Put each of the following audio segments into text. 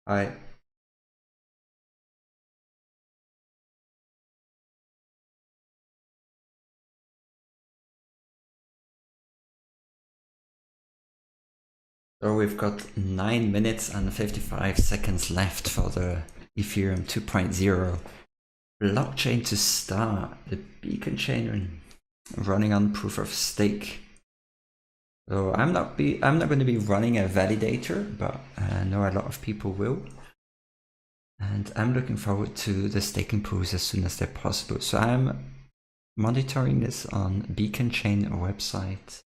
I So we've got 9 minutes and 55 seconds left for the Ethereum 2.0 blockchain to start. The beacon chain running on proof of stake. So I'm not going to be running a validator, but I know a lot of people will. And I'm looking forward to the staking pools as soon as they're possible. So I'm monitoring this on Beacon Chain website.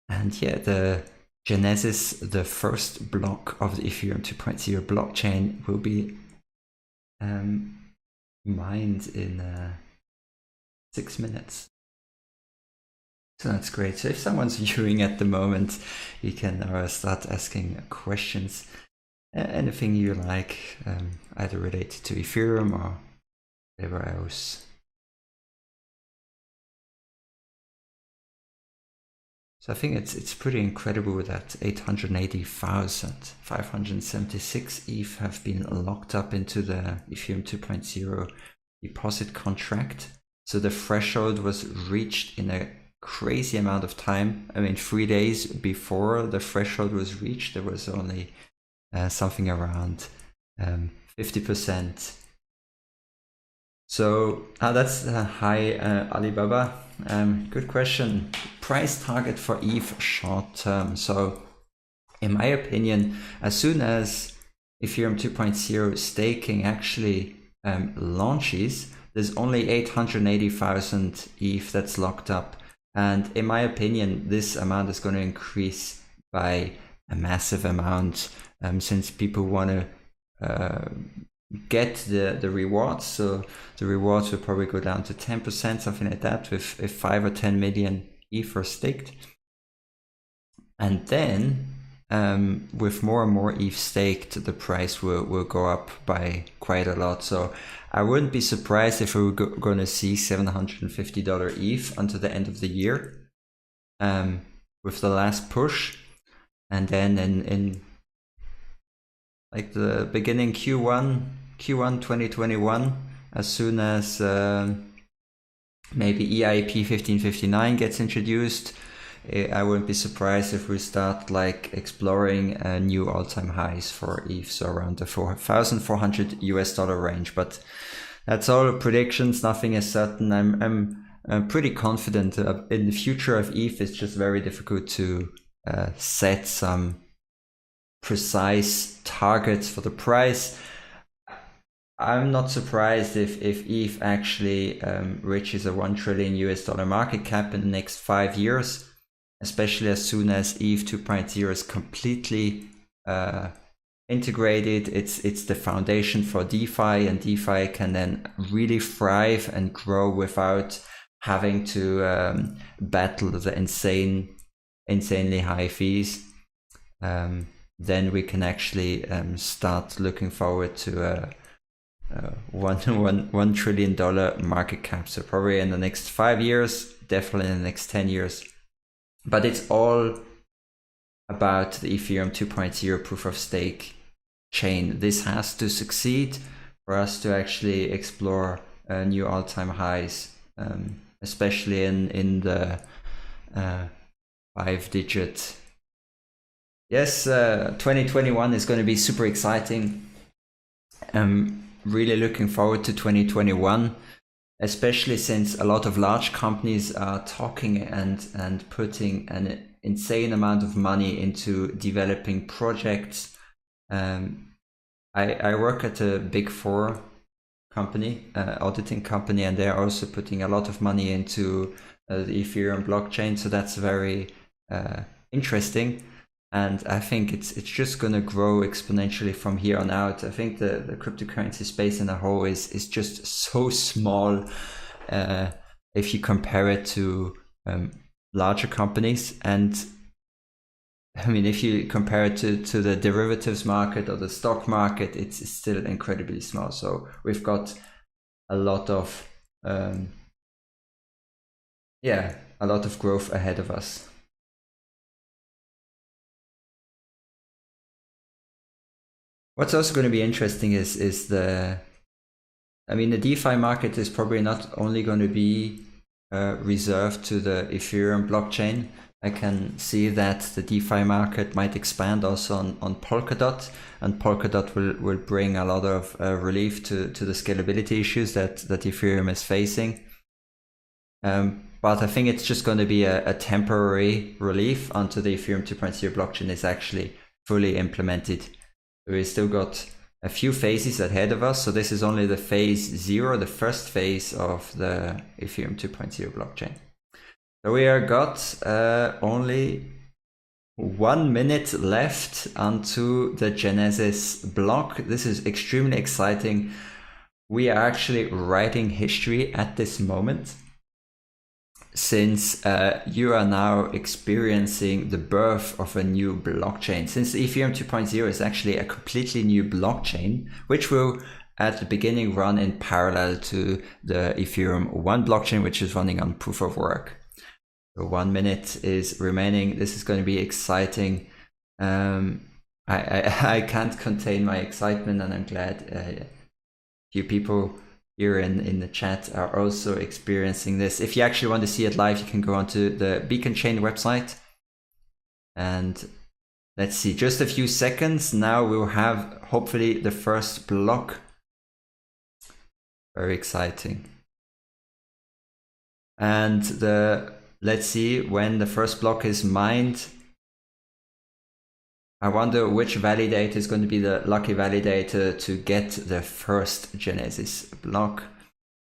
And yeah, the Genesis, the first block of the Ethereum 2.0 blockchain, will be mined in 6 minutes. So that's great. So if someone's viewing at the moment, you can start asking questions, anything you like, either related to Ethereum or whatever else. So I think it's pretty incredible that 880,576 ETH have been locked up into the Ethereum 2.0 deposit contract. So the threshold was reached in a crazy amount of time. I mean, 3 days before the threshold was reached, there was only something around 50%. So that's hi Alibaba. Good question. Price target for ETH short term. So in my opinion, as soon as Ethereum 2.0 staking actually launches, there's only 880,000 ETH that's locked up. And in my opinion, this amount is going to increase by a massive amount since people want to get the rewards. So the rewards will probably go down to 10%, something like that, with 5 or 10 million Ether staked. And then with more and more ETH staked, the price will go up by quite a lot. So I wouldn't be surprised if we were going to see $750 ETH until the end of the year with the last push. And then in like the beginning Q1 2021, as soon as maybe EIP 1559 gets introduced, I wouldn't be surprised if we start like exploring new all-time highs for ETH, so around the 4,400 US dollar range. But that's all predictions, nothing is certain. I'm pretty confident in the future of ETH. It's just very difficult to set some precise targets for the price. I'm not surprised if ETH actually reaches a 1 trillion US dollar market cap in the next 5 years, especially as soon as ETH 2.0 is completely integrated. It's the foundation for DeFi, and DeFi can then really thrive and grow without having to battle the insanely high fees. Then we can actually start looking forward to a $1 trillion market cap. So probably in the next 5 years, definitely in the next 10 years. But it's all about the Ethereum 2.0 proof of stake chain. This has to succeed for us to actually explore new all-time highs, especially in the 5-digit. Yes, 2021 is going to be super exciting. I'm really looking forward to 2021, especially since a lot of large companies are talking and putting an insane amount of money into developing projects. I work at a Big Four company, auditing company, and they're also putting a lot of money into the Ethereum blockchain. So that's very interesting. And I think it's just going to grow exponentially from here on out. I think the cryptocurrency space in a whole is just so small if you compare it to larger companies. And I mean, if you compare it to the derivatives market or the stock market, it's still incredibly small. So we've got a lot of a lot of growth ahead of us. What's also going to be interesting is the DeFi market is probably not only going to be reserved to the Ethereum blockchain. I can see that the DeFi market might expand also on Polkadot, and Polkadot will bring a lot of relief to the scalability issues that Ethereum is facing. But I think it's just going to be a temporary relief until the Ethereum 2.0 blockchain is actually fully implemented. We still got a few phases ahead of us. So this is only the phase 0, the first phase of the Ethereum 2.0 blockchain. So we are got only 1 minute left onto the Genesis block. This is extremely exciting. We are actually writing history at this moment, since you are now experiencing the birth of a new blockchain. Since Ethereum 2.0 is actually a completely new blockchain, which will at the beginning run in parallel to the Ethereum 1 blockchain, which is running on proof of work. So 1 minute is remaining. This is going to be exciting. I can't contain my excitement, and I'm glad a few people here in the chat are also experiencing this. If you actually want to see it live, you can go onto the Beacon Chain website. And let's see, just a few seconds. Now we'll have hopefully the first block. Very exciting. And let's see when the first block is mined. I wonder which validator is going to be the lucky validator to get the first Genesis block.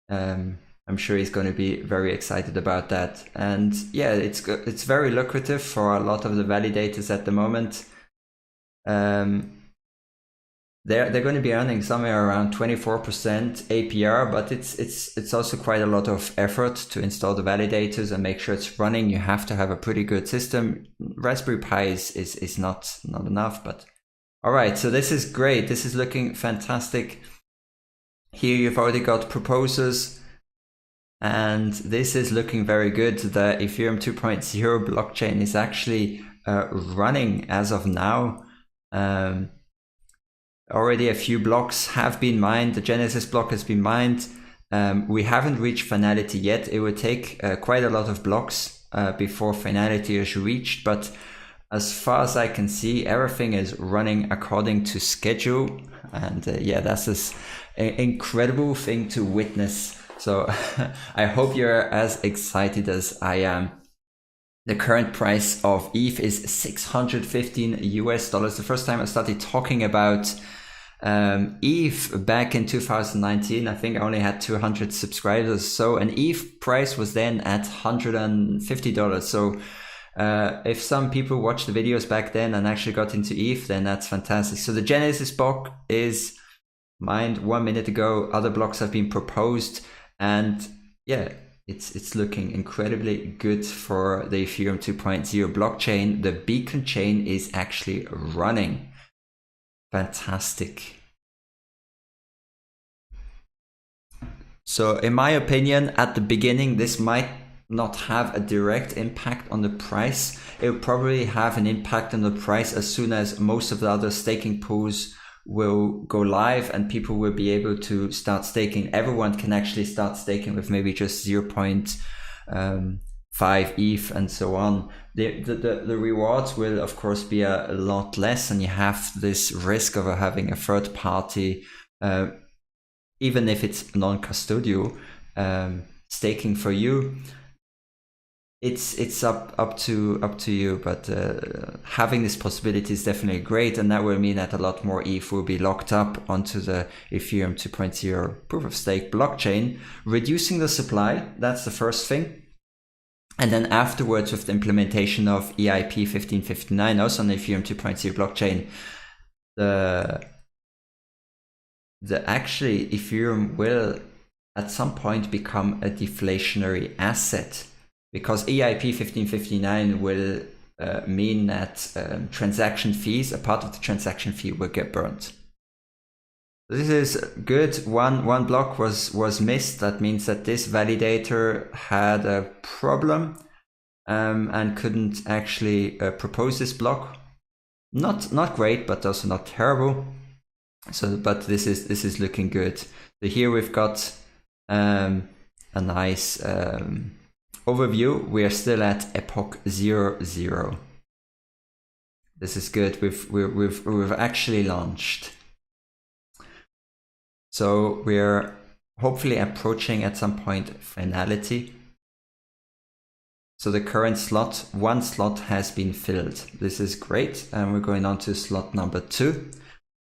I'm sure he's going to be very excited about that. And yeah, it's very lucrative for a lot of the validators at the moment. They're going to be earning somewhere around 24% APR, but it's also quite a lot of effort to install the validators and make sure it's running. You have to have a pretty good system. Raspberry Pi is not enough, but all right. So this is great. This is looking fantastic. Here you've already got proposals, and this is looking very good. The Ethereum 2.0 blockchain is actually running as of now. Already a few blocks have been mined. The Genesis block has been mined. We haven't reached finality yet. It would take quite a lot of blocks before finality is reached. But as far as I can see, everything is running according to schedule. And yeah, that's an incredible thing to witness. So I hope you're as excited as I am. The current price of ETH is $615 US. The first time I started talking about ETH back in 2019, I think I only had 200 subscribers. So an ETH price was then at $150. So if some people watched the videos back then and actually got into ETH, then that's fantastic. So the Genesis block is mined 1 minute ago. Other blocks have been proposed, and yeah, it's looking incredibly good for the Ethereum 2.0 blockchain. The Beacon chain is actually running. Fantastic. So in my opinion, at the beginning, this might not have a direct impact on the price. It will probably have an impact on the price as soon as most of the other staking pools will go live and people will be able to start staking. Everyone can actually start staking with maybe just 0.5 ETH and so on. The rewards will of course be a lot less, and you have this risk of having a third party, even if it's non-custodial, staking for you. It's up to you, but having this possibility is definitely great, and that will mean that a lot more ETH will be locked up onto the Ethereum 2.0 proof of stake blockchain, reducing the supply. That's the first thing. And then afterwards, with the implementation of EIP 1559, also on the Ethereum 2.0 blockchain, actually Ethereum will at some point become a deflationary asset, because EIP 1559 will mean that transaction fees, a part of the transaction fee, will get burnt. This is good. One block was missed. That means that this validator had a problem and couldn't actually propose this block. Not great, but also not terrible. So, but this is looking good. So here we've got a nice overview. We are still at epoch 00. This is good. We've actually launched. So we're hopefully approaching at some point finality. So the current slot, one slot has been filled. This is great. And we're going on to slot number 2.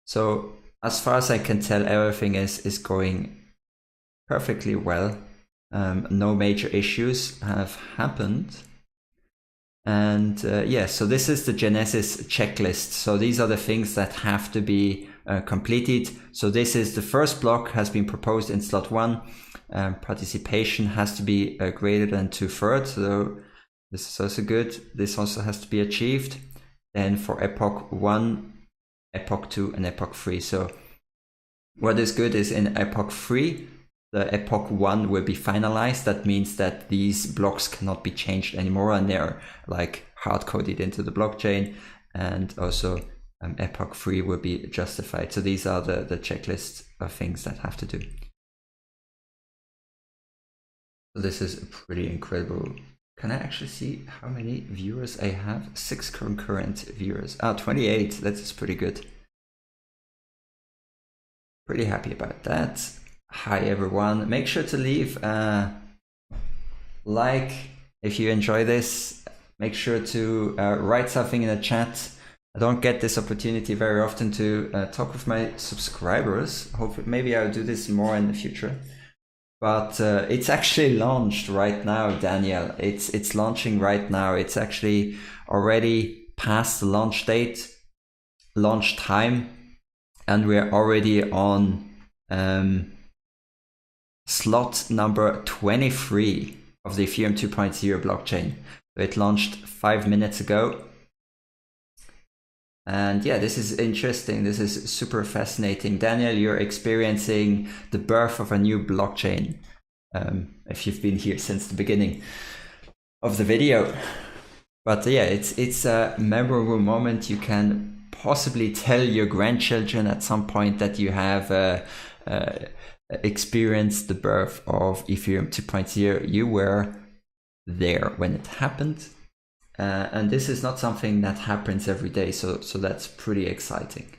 So as far as I can tell, everything is going perfectly well. No major issues have happened. And yeah, so this is the Genesis checklist. So these are the things that have to be completed. So this is the first block has been proposed in slot 1. Participation has to be greater than 2/3. So this is also good. This also has to be achieved. Then for epoch 1, epoch 2 and epoch 3. So what is good is in epoch 3, the epoch 1 will be finalized. That means that these blocks cannot be changed anymore, and they're like hard coded into the blockchain. And also epoch 3 will be justified. So these are the checklist of things that have to do. So this is pretty incredible. Can I actually see how many viewers I have? 6 concurrent viewers. 28. That's pretty good. Pretty happy about that. Hi everyone. Make sure to leave a like if you enjoy this. Make sure to write something in the chat. I don't get this opportunity very often to talk with my subscribers. Hopefully, maybe I'll do this more in the future. But it's actually launched right now, Daniel. It's launching right now. It's actually already past the launch date, launch time, and we're already on slot number 23 of the Ethereum 2.0 blockchain. So it launched 5 minutes ago. And yeah, this is interesting. This is super fascinating. Daniel, you're experiencing the birth of a new blockchain. If you've been here since the beginning of the video. But yeah, it's a memorable moment. You can possibly tell your grandchildren at some point that you have experienced the birth of Ethereum 2.0. You were there when it happened. And this is not something that happens every day, so that's pretty exciting.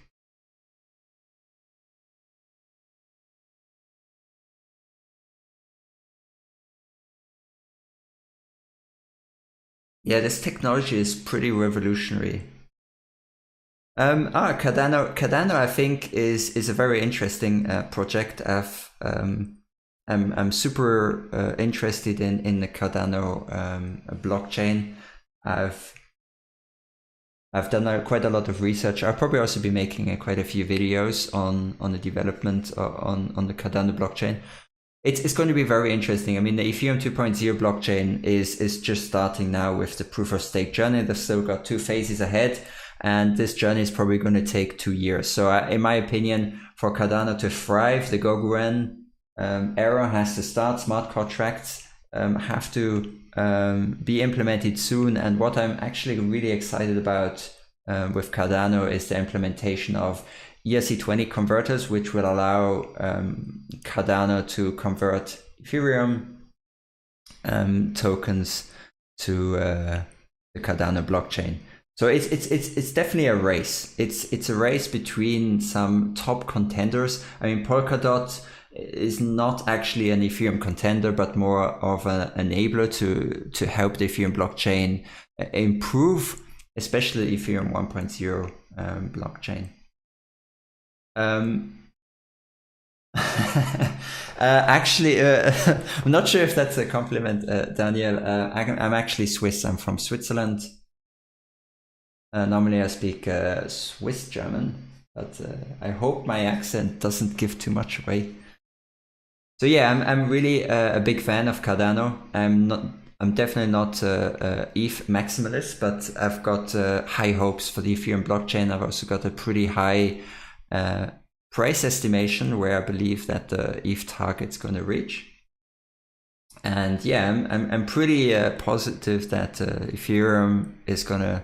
Yeah, this technology is pretty revolutionary. Cardano I think is a very interesting project. I'm super interested in the Cardano blockchain. I've done quite a lot of research. I'll probably also be making quite a few videos on the development on the Cardano blockchain. It's going to be very interesting. I mean, the Ethereum 2.0 blockchain is just starting now with the proof of stake journey. They've still got 2 phases ahead, and this journey is probably going to take 2 years. So in my opinion, for Cardano to thrive, the Goguen era has to start. Smart contracts have to be implemented soon. And what I'm actually really excited about with Cardano is the implementation of ERC20 converters, which will allow Cardano to convert Ethereum tokens to the Cardano blockchain. So it's definitely a race. It's a race between some top contenders. I mean, Polkadot is not actually an Ethereum contender, but more of an enabler to help the Ethereum blockchain improve, especially Ethereum 1.0 blockchain. Actually, I'm not sure if that's a compliment, Daniel. I'm actually Swiss. I'm from Switzerland. Normally I speak Swiss German, but I hope my accent doesn't give too much away. So yeah, I'm really a big fan of Cardano. I'm definitely not ETH maximalist, but I've got high hopes for the Ethereum blockchain. I've also got a pretty high price estimation where I believe that the ETH target's going to reach. And yeah, I'm pretty positive that Ethereum is going to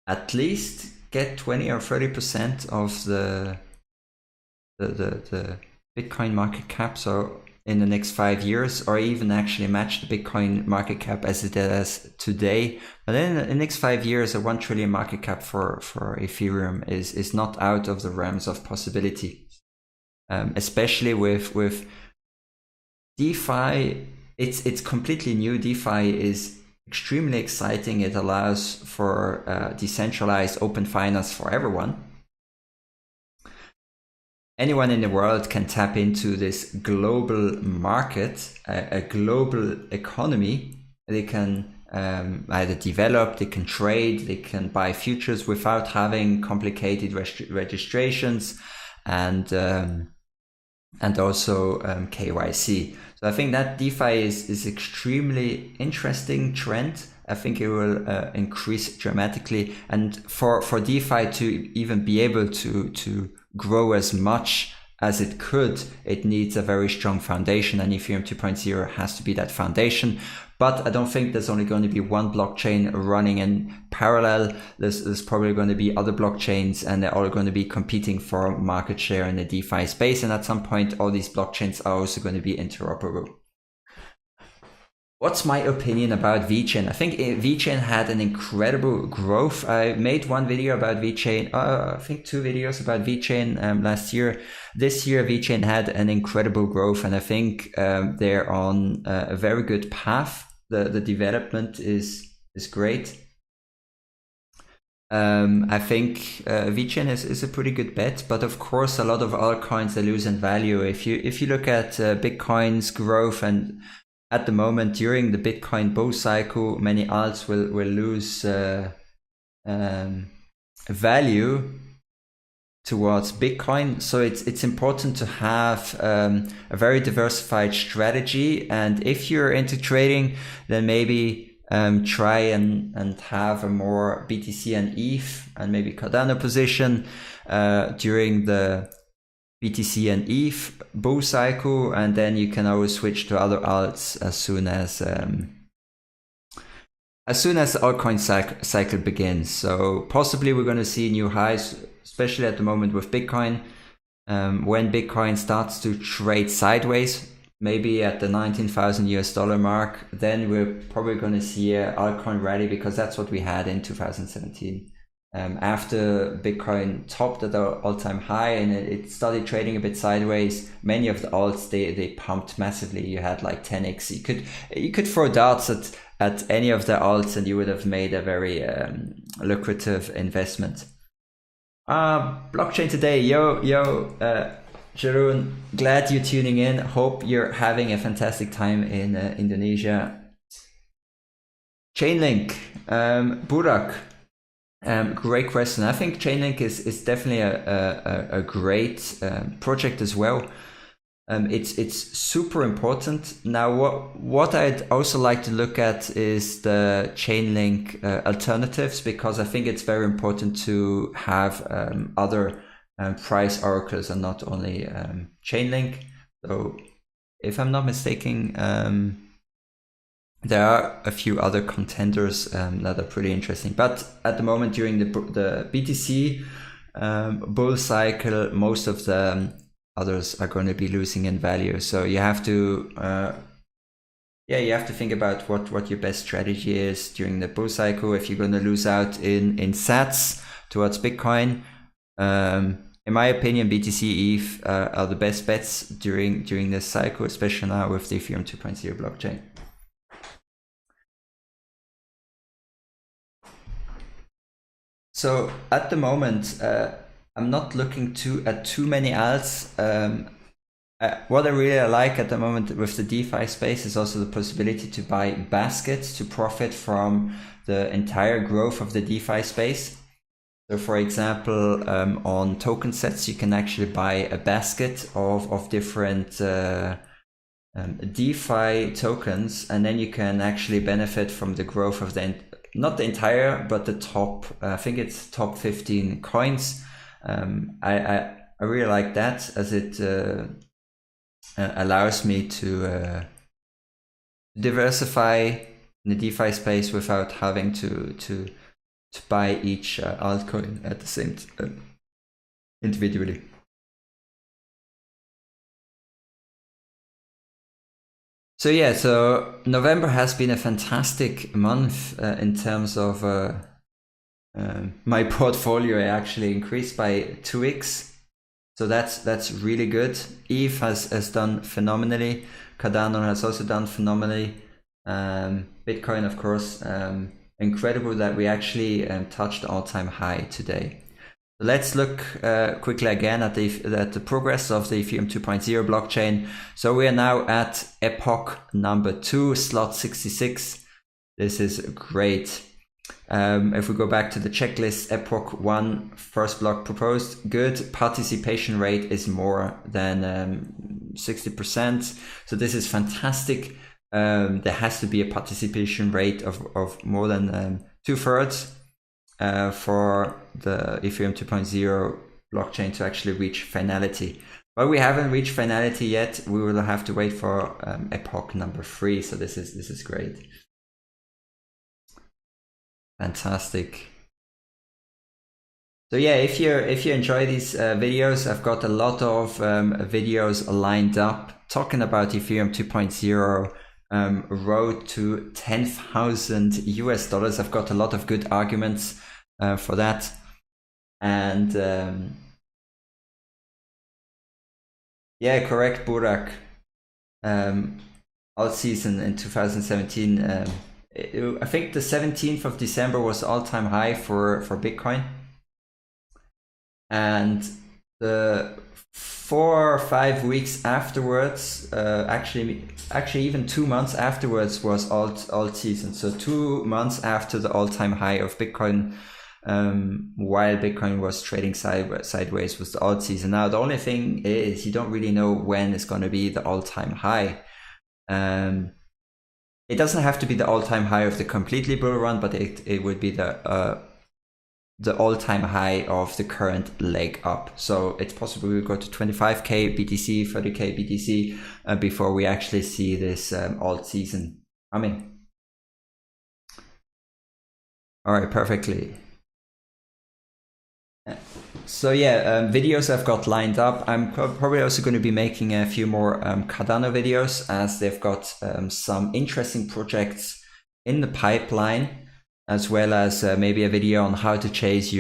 at least get 20 or 30% of the Bitcoin market cap, so in the next 5 years, or even actually match the Bitcoin market cap as it is today. But then in the next 5 years, a 1 trillion market cap for Ethereum is not out of the realms of possibility. Especially with DeFi, it's completely new. DeFi is extremely exciting. It allows for decentralized open finance for everyone. Anyone in the world can tap into this global market, a global economy. They can either develop, they can trade, they can buy futures without having complicated registrations and also KYC. So I think that DeFi is extremely interesting trend. I think it will increase dramatically, and for DeFi to even be able to grow as much as it could, it needs a very strong foundation, and Ethereum 2.0 has to be that foundation. But I don't think there's only going to be one blockchain running in parallel. There's probably going to be other blockchains, and they're all going to be competing for market share in the DeFi space. And at some point, all these blockchains are also going to be interoperable. What's my opinion about VeChain? I think VeChain had an incredible growth. I made one video about VeChain, I think 2 videos about VeChain last year. This year, VeChain had an incredible growth, and I think they're on a very good path. The development is great. I think VeChain is a pretty good bet, but of course a lot of altcoins are losing value. If you look at Bitcoin's growth, and at the moment during the Bitcoin bull cycle, many alts will lose value towards Bitcoin. So it's important to have a very diversified strategy, and if you're into trading, then maybe try and have a more BTC and ETH, and maybe Cardano position during the BTC and ETH bull cycle, and then you can always switch to other alts as soon as the altcoin cycle begins. So possibly we're going to see new highs, especially at the moment with Bitcoin. When Bitcoin starts to trade sideways, maybe at the $19,000 mark, then we're probably going to see an altcoin rally, because that's what we had in 2017. After Bitcoin topped at the all-time high and it started trading a bit sideways, many of the alts they pumped massively. You had like 10x. You could throw darts at any of the alts, and you would have made a very lucrative investment. Blockchain today, yo, Jeroen, glad you're tuning in. Hope you're having a fantastic time in Indonesia. Chainlink, Burak. Great question. I think Chainlink is definitely a great project as well. It's super important. Now, what I'd also like to look at is the Chainlink alternatives, because I think it's very important to have other price oracles and not only Chainlink. So, if I'm not mistaken, there are a few other contenders that are pretty interesting, but at the moment during the BTC bull cycle, most of the others are going to be losing in value. So you have to, you have to think about what your best strategy is during the bull cycle. If you're going to lose out in sats towards Bitcoin, in my opinion, BTC ETH are the best bets during this cycle, especially now with the Ethereum 2.0 blockchain. So at the moment, I'm not looking at too many alts. What I really like at the moment with the DeFi space is also the possibility to buy baskets to profit from the entire growth of the DeFi space. So for example, on token sets, you can actually buy a basket of different DeFi tokens, and then you can actually benefit from the growth of not the entire, but the top, I think it's top 15 coins. I really like that, as it allows me to diversify in the DeFi space without having to to buy each altcoin at the same individually. So yeah, so November has been a fantastic month in terms of my portfolio. I actually increased by 2x, so that's really good. ETH has done phenomenally. Cardano has also done phenomenally. Bitcoin, of course, incredible that we actually touched all-time high today. Let's look quickly again at the progress of the Ethereum 2.0 blockchain. So we are now at epoch number 2, slot 66. This is great. If we go back to the checklist, epoch 1, first block proposed, good. Participation rate is more than 60%. So this is fantastic. There has to be a participation rate of more than 2/3 for the Ethereum 2.0 blockchain to actually reach finality. But we haven't reached finality yet. We will have to wait for epoch number 3. So this is great. Fantastic. So yeah, if you enjoy these videos, I've got a lot of videos lined up talking about Ethereum 2.0. Road to $10,000 US. I've got a lot of good arguments for that, and yeah, correct, Burak. All season in 2017. I think the 17th of December was all-time high for Bitcoin, and the 4 or 5 weeks afterwards, actually even 2 months afterwards was alt season. So 2 months after the all-time high of Bitcoin, while Bitcoin was trading sideways, was the alt season. Now the only thing is you don't really know when it's going to be the all-time high. It doesn't have to be the all-time high of the completely bull run, but it would be the all-time high of the current leg up. So it's possible we go to 25k BTC, 30k BTC before we actually see this alt season coming. All right, perfectly. So yeah, videos I've got lined up. I'm probably also going to be making a few more Cardano videos, as they've got some interesting projects in the pipeline, as well as maybe a video on how to choose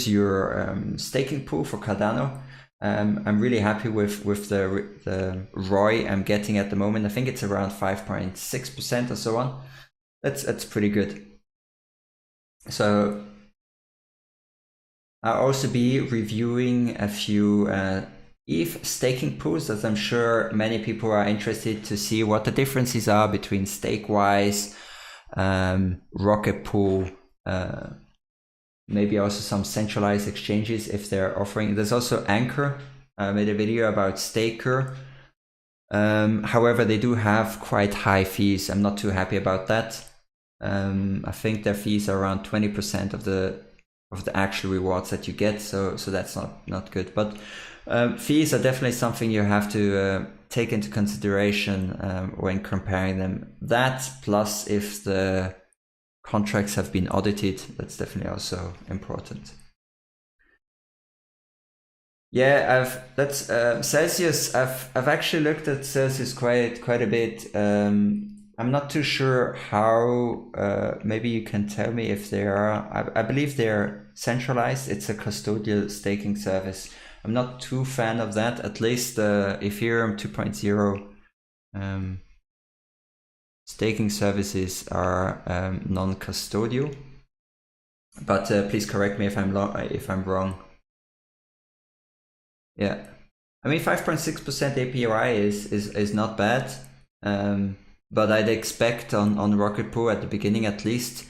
your staking pool for Cardano. I'm really happy with the ROI I'm getting at the moment. I think it's around 5.6% or so on. That's pretty good. So I'll also be reviewing a few ETH staking pools, as I'm sure many people are interested to see what the differences are between Stakewise, Rocket Pool, maybe also some centralized exchanges if they're offering. There's also Incur. I made a video about Staker. However, they do have quite high fees. I'm not too happy about that. I think their fees are around 20% of the actual rewards that you get, so that's not good. But fees are definitely something you have to take into consideration when comparing them. That, plus if the contracts have been audited, that's definitely also important. Yeah, that's Celsius. I've actually looked at Celsius quite a bit. I'm not too sure how. Maybe you can tell me if they are. I believe they're centralized. It's a custodial staking service. I'm not too fan of that. At least the Ethereum 2.0 staking services are non-custodial. But please correct me if I'm wrong. Yeah, I mean 5.6% APY is not bad. But I'd expect on Rocket Pool at the beginning at least,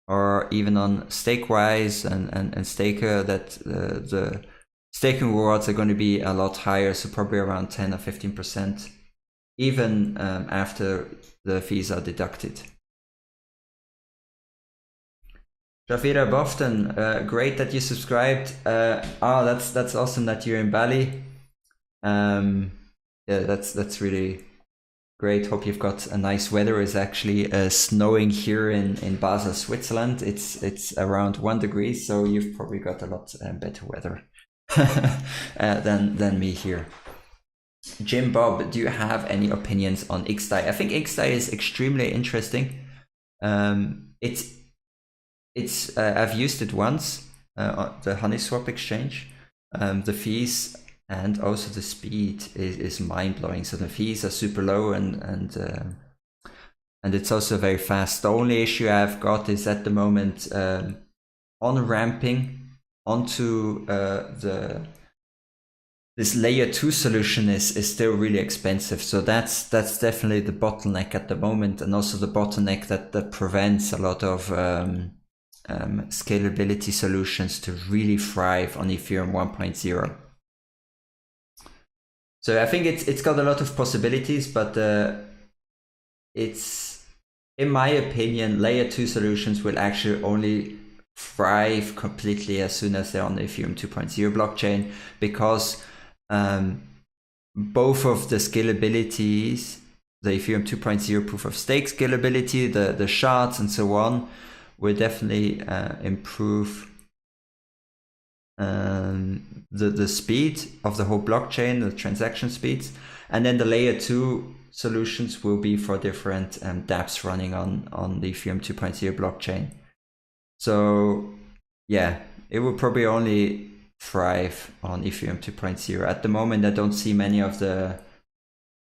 or even on Stakewise and Staker, that the staking rewards are going to be a lot higher, so probably around 10 or 15%, even after the fees are deducted. Shafira Bofton, great that you subscribed. That's awesome that you're in Bali. Yeah, that's really Great. Hope you've got a nice weather. It's actually snowing here in Basel, Switzerland. It's around 1 degree, so you've probably got a lot better weather than me here. Jim Bob, do you have any opinions on XDAI? I think XDAI is extremely interesting. It's I've used it once, the Honeyswap exchange. The fees and also the speed is mind-blowing. So the fees are super low and it's also very fast. The only issue I've got is at the moment on-ramping onto this layer 2 solution is still really expensive. So that's definitely the bottleneck at the moment, and also the bottleneck that prevents a lot of scalability solutions to really thrive on Ethereum 1.0. So I think it's got a lot of possibilities, but it's, in my opinion, layer 2 solutions will actually only thrive completely as soon as they're on the Ethereum 2.0 blockchain, because both of the scalabilities, the Ethereum 2.0 proof of stake scalability, the shards and so on, will definitely improve the speed of the whole blockchain, the transaction speeds. And then the layer 2 solutions will be for different dApps running on the Ethereum 2.0 blockchain. So yeah, it will probably only thrive on Ethereum 2.0. At the moment, I don't see many of the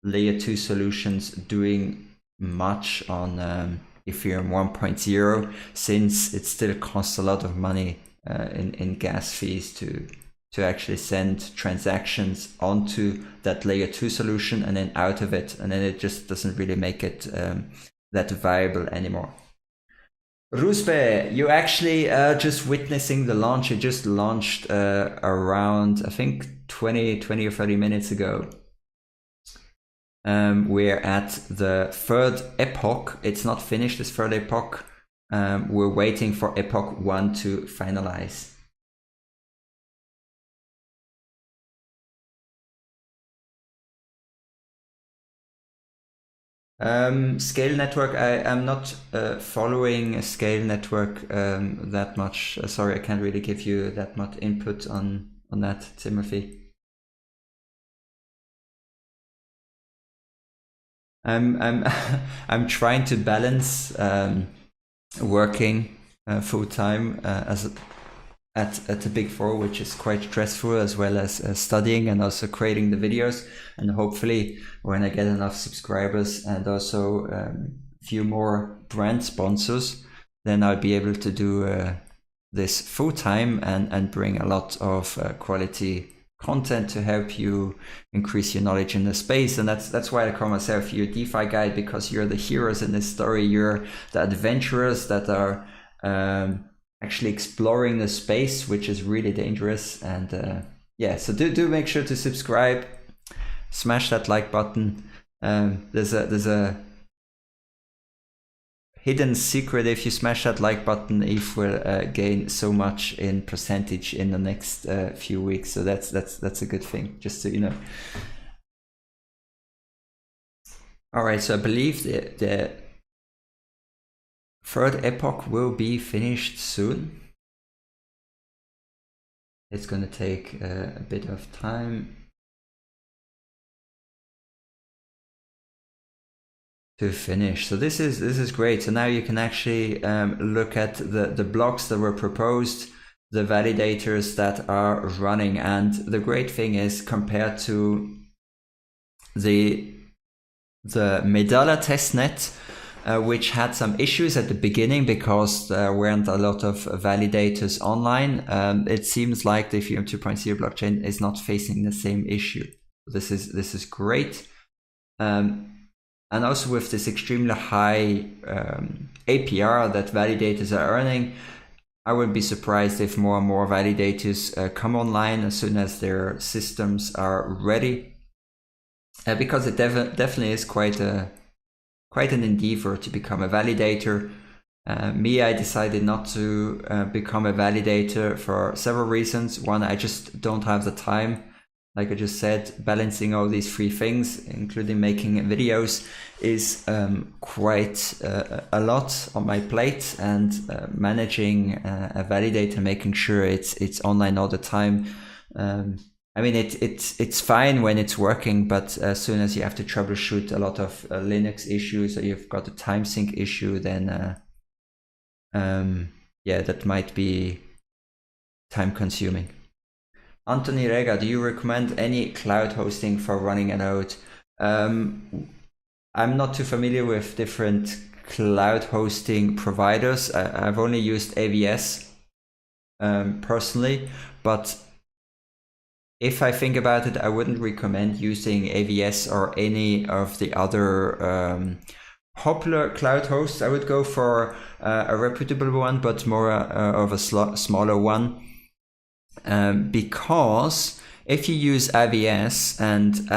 layer 2 solutions doing much on Ethereum 1.0, since it still costs a lot of money in gas fees to actually send transactions onto that layer 2 solution and then out of it, and then it just doesn't really make it that viable anymore. Rusbe, you actually just witnessing the launch. It just launched around, I think, 20 or 30 minutes ago. We're at the third epoch. It's not finished, this third epoch. We're waiting for epoch 1 to finalize. Scale network, I am not following a scale network that much. Sorry, I can't really give you that much input on that, Timothy. I'm trying to balance working full time at the Big Four, which is quite stressful, as well as studying and also creating the videos. And hopefully, when I get enough subscribers and also a few more brand sponsors, then I'll be able to do this full time and bring a lot of quality content to help you increase your knowledge in the space. And that's why I call myself your DeFi guide, because you're the heroes in this story. You're the adventurers that are actually exploring the space, which is really dangerous. And yeah, so do make sure to subscribe, smash that like button. There's a hidden secret. If you smash that like button, ETH will gain so much in percentage in the next few weeks. So that's a good thing, just so you know. All right, so I believe the third epoch will be finished soon. It's going to take a bit of time to finish. So this is great. So now you can actually look at the blocks that were proposed, the validators that are running. And the great thing is, compared to the Medalla testnet, which had some issues at the beginning because there weren't a lot of validators online, it seems like the Ethereum 2.0 blockchain is not facing the same issue. This is great. And also with this extremely high APR that validators are earning, I would be surprised if more and more validators come online as soon as their systems are ready, because it definitely is quite an endeavor to become a validator. I decided not to become a validator for several reasons. One, I just don't have the time. like I just said, balancing all these three things, including making videos, is quite a lot on my plate, and managing a validator, making sure it's online all the time. I mean, it's fine when it's working, but as soon as you have to troubleshoot a lot of Linux issues, or you've got a time sync issue, then yeah, that might be time consuming. Anthony Rega, do you recommend any cloud hosting for running a node? I'm not too familiar with different cloud hosting providers. I've only used AWS personally, but if I think about it, I wouldn't recommend using AWS or any of the other popular cloud hosts. I would go for a reputable one, but more of a smaller one. Because if you use AWS, and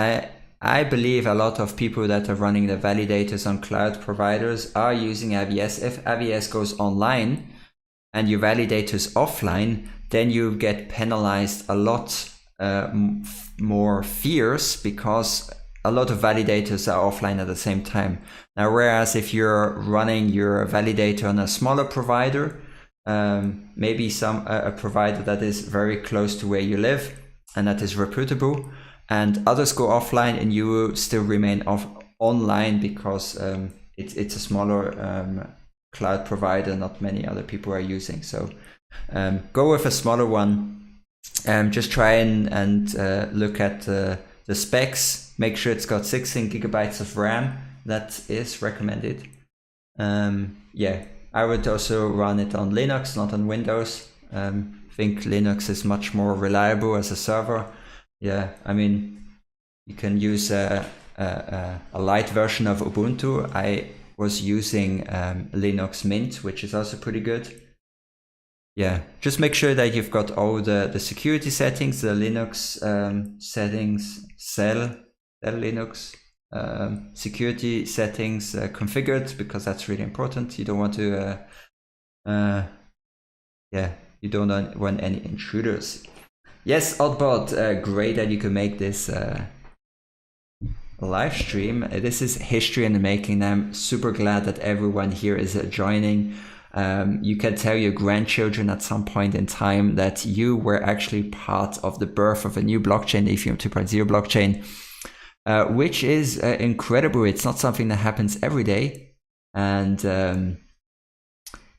I believe a lot of people that are running the validators on cloud providers are using AWS. If AWS goes online and your validator's offline, then you get penalized a lot more fierce, because a lot of validators are offline at the same time. Now, whereas if you're running your validator on a smaller provider, maybe a provider that is very close to where you live and that is reputable, and others go offline and you still remain online, because it's a smaller cloud provider not many other people are using. So go with a smaller one. Just try and look at the specs. Make sure it's got 16 gigabytes of RAM. That is recommended. Yeah, I would also run it on Linux, not on Windows. I think Linux is much more reliable as a server. Yeah, I mean, you can use a light version of Ubuntu. I was using Linux Mint, which is also pretty good. Yeah, just make sure that you've got all the security settings, the Linux settings, Cell Linux security settings configured, because that's really important. You don't want to, yeah, you don't want any intruders. Yes, Oddbot, great that you can make this live stream. This is history in the making. I'm super glad that everyone here is joining. You can tell your grandchildren at some point in time that you were actually part of the birth of a new blockchain, the Ethereum 2.0 blockchain, which is incredible. It's not something that happens every day, and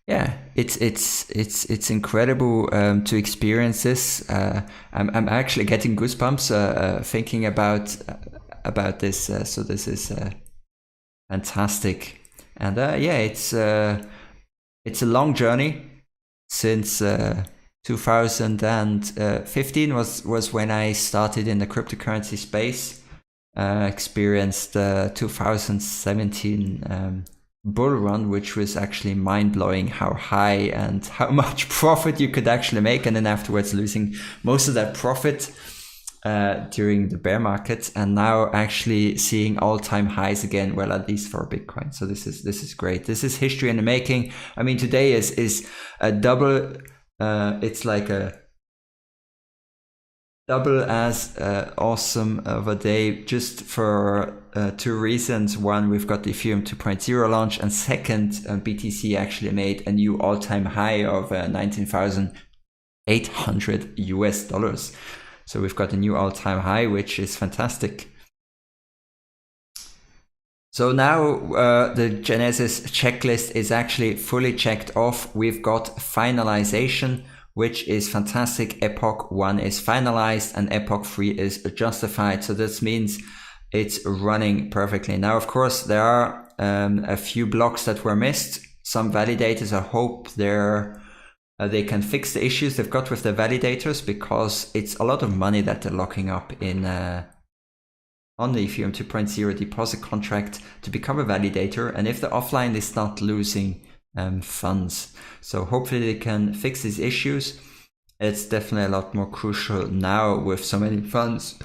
yeah, it's incredible to experience this. I'm actually getting goosebumps thinking about this. So this is fantastic, and yeah, it's a long journey. Since 2015 was when I started in the cryptocurrency space. Experienced 2017 bull run, which was actually mind-blowing, how high and how much profit you could actually make, and then afterwards losing most of that profit during the bear market, and now actually seeing all-time highs again, well, at least for Bitcoin. So this is great. This is history in the making. I mean, today is a double, it's like a double as awesome of a day, just for two reasons. One, we've got the Ethereum 2.0 launch, and second, BTC actually made a new all-time high of $19,800 US. So we've got a new all-time high, which is fantastic. So now the Genesis checklist is actually fully checked off. We've got finalization, which is fantastic. Epoch 1 is finalized and Epoch 3 is justified. So this means it's running perfectly. Now, of course, there are a few blocks that were missed. Some validators, I hope they can fix the issues they've got with the validators, because it's a lot of money that they're locking up in on the Ethereum 2.0 deposit contract to become a validator, and if the offline is not losing funds. So hopefully they can fix these issues. It's definitely a lot more crucial now with so many funds.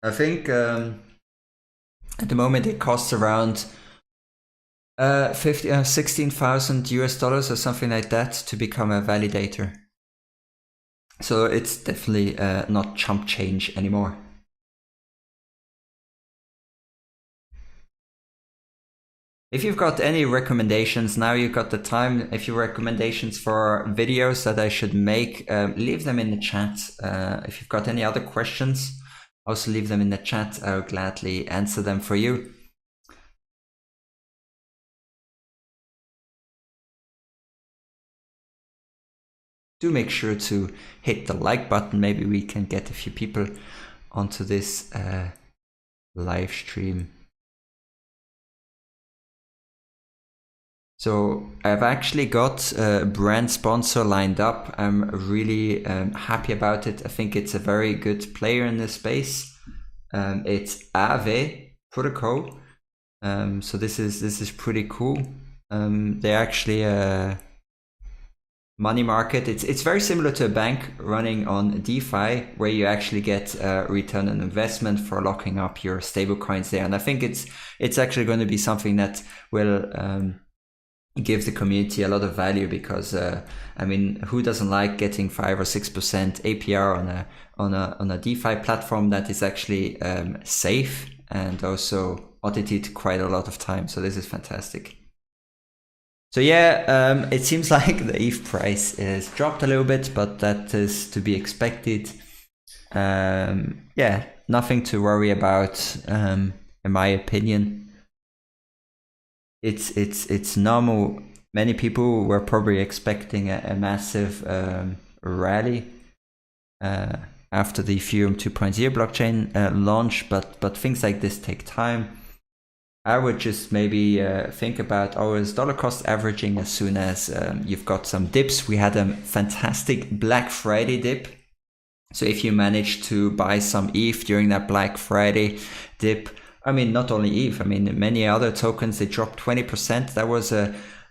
I think at the moment it costs around $16,000 US or something like that to become a validator. So it's definitely not chump change anymore. if you've got any recommendations, now you've got the time, if you recommendations for videos that I should make, leave them in the chat. If you've got any other questions, also leave them in the chat. I'll gladly answer them for you. Do make sure to hit the like button. Maybe we can get a few people onto this live stream. So I've actually got a brand sponsor lined up. I'm really happy about it. I think it's a very good player in this space. It's Aave Protocol. So this is pretty cool. They're actually a money market. It's very similar to a bank running on DeFi, where you actually get a return on investment for locking up your stable coins there. And I think it's actually going to be something that will give the community a lot of value, because I mean, who doesn't like getting 5 or 6% APR on a DeFi platform that is actually safe and also audited quite a lot of time. So this is fantastic. So yeah, it seems like the ETH price is dropped a little bit, but that is to be expected. Yeah, nothing to worry about, in my opinion. It's normal. Many people were probably expecting a massive rally after the Ethereum 2.0 blockchain launch, but things like this take time. I would just maybe think about always dollar cost averaging as soon as you've got some dips. We had a fantastic Black Friday dip. So if you manage to buy some ETH during that Black Friday dip, I mean, not only ETH, I mean, many other tokens, they dropped 20%. That was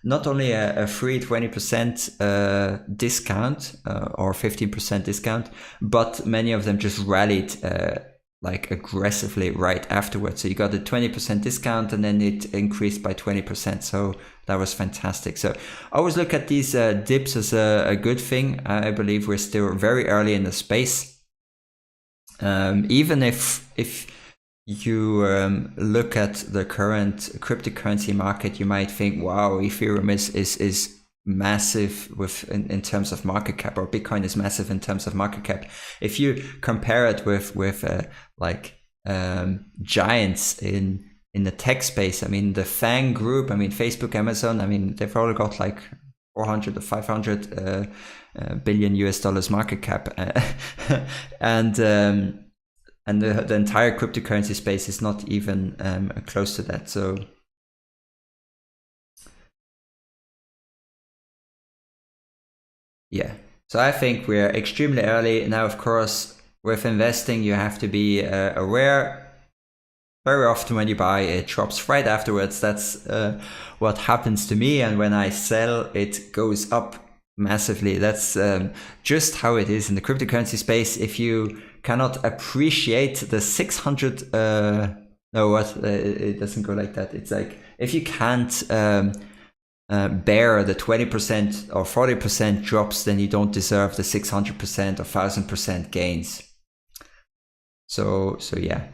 not only a free 20% discount or 15% discount, but many of them just rallied like aggressively right afterwards. So you got a 20% discount and then it increased by 20%. So that was fantastic. So I always look at these dips as a good thing. I believe we're still very early in the space. Even if you look at the current cryptocurrency market, you might think, wow, Ethereum is massive in terms of market cap, or Bitcoin is massive in terms of market cap. If you compare it with giants in the tech space, I mean, the FANG group, I mean, Facebook, Amazon, I mean, they've all got like 400 or 500 billion US dollars market cap. And the entire cryptocurrency space is not even close to that. So yeah, so I think we're extremely early. Now, of course, with investing, you have to be aware. Very often when you buy, it drops right afterwards. That's what happens to me. And when I sell, it goes up massively. That's just how it is in the cryptocurrency space. If you cannot appreciate the 600, it doesn't go like that. It's like, if you can't bear the 20% or 40% drops, then you don't deserve the 600% or 1000% gains. So yeah.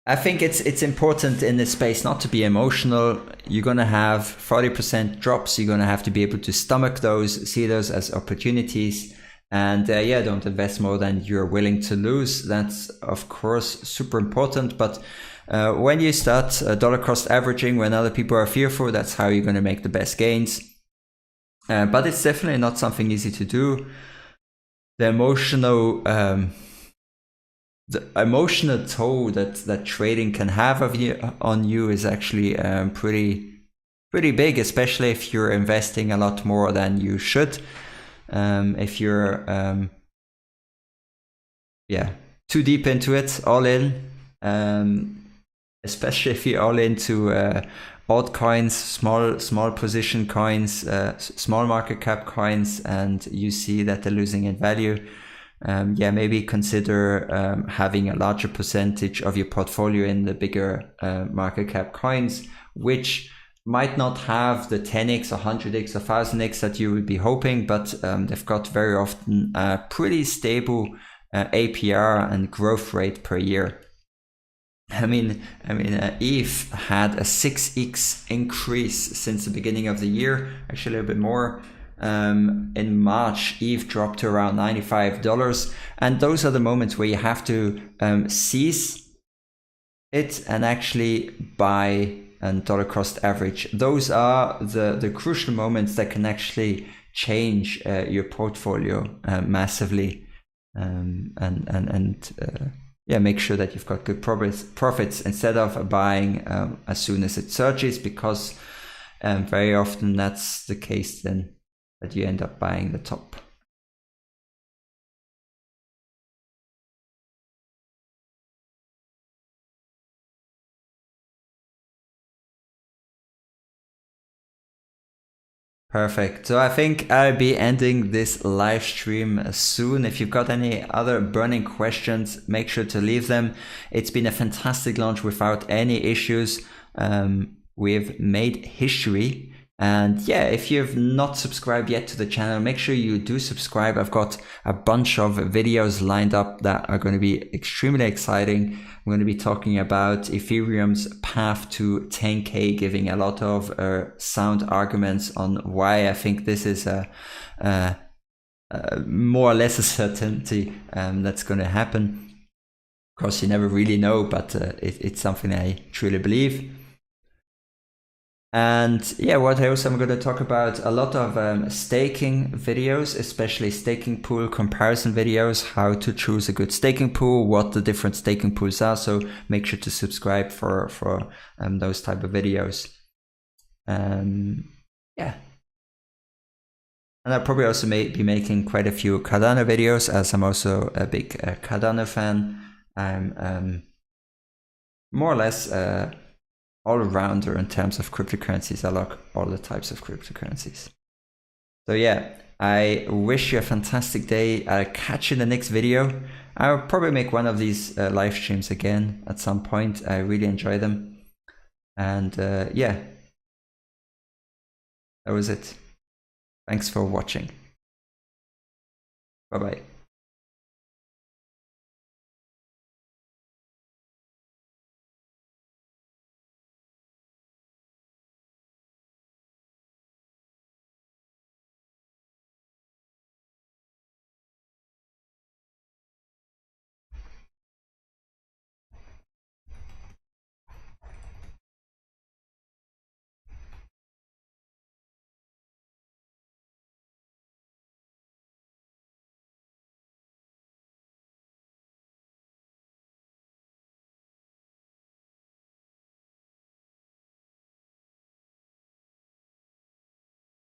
I think it's important in this space not to be emotional. You're going to have 40% drops. You're going to have to be able to stomach those, see those as opportunities. And yeah, don't invest more than you're willing to lose. That's, of course, super important. But when you start dollar cost averaging, when other people are fearful, that's how you're going to make the best gains. But it's definitely not something easy to do. The emotional toll that trading can have on you is actually pretty big, especially if you're investing a lot more than you should. If you're too deep into it, all in, especially if you're all into altcoins, small position coins, small market cap coins, and you see that they're losing in value. Maybe consider having a larger percentage of your portfolio in the bigger market cap coins, which might not have the 10x or 100x or 1000x that you would be hoping, but they've got very often a pretty stable APR and growth rate per year. ETH had a 6x increase since the beginning of the year, actually a bit more. In March, ETH dropped to around $95, and those are the moments where you have to seize it and actually buy and dollar cost average. Those are the crucial moments that can actually change your portfolio massively, yeah, make sure that you've got good profits instead of buying as soon as it surges, because very often that's the case then, that you end up buying the top. Perfect. So I think I'll be ending this live stream soon. If you've got any other burning questions, make sure to leave them. It's been a fantastic launch without any issues. We've made history. And yeah, if you've not subscribed yet to the channel, make sure you do subscribe. I've got a bunch of videos lined up that are going to be extremely exciting. I'm going to be talking about Ethereum's path to 10K, giving a lot of sound arguments on why I think this is more or less a certainty that's going to happen. Of course, you never really know, but it's something I truly believe. And yeah, what else I'm going to talk about, a lot of staking videos, especially staking pool comparison videos, how to choose a good staking pool, what the different staking pools are. So make sure to subscribe for those type of videos. Yeah. And I'll probably also be making quite a few Cardano videos, as I'm also a big Cardano fan. I'm more or less all-rounder in terms of cryptocurrencies. I like all the types of cryptocurrencies. So yeah, I wish you a fantastic day. I'll catch you in the next video. I'll probably make one of these live streams again at some point. I really enjoy them. And yeah, that was it. Thanks for watching. Bye-bye.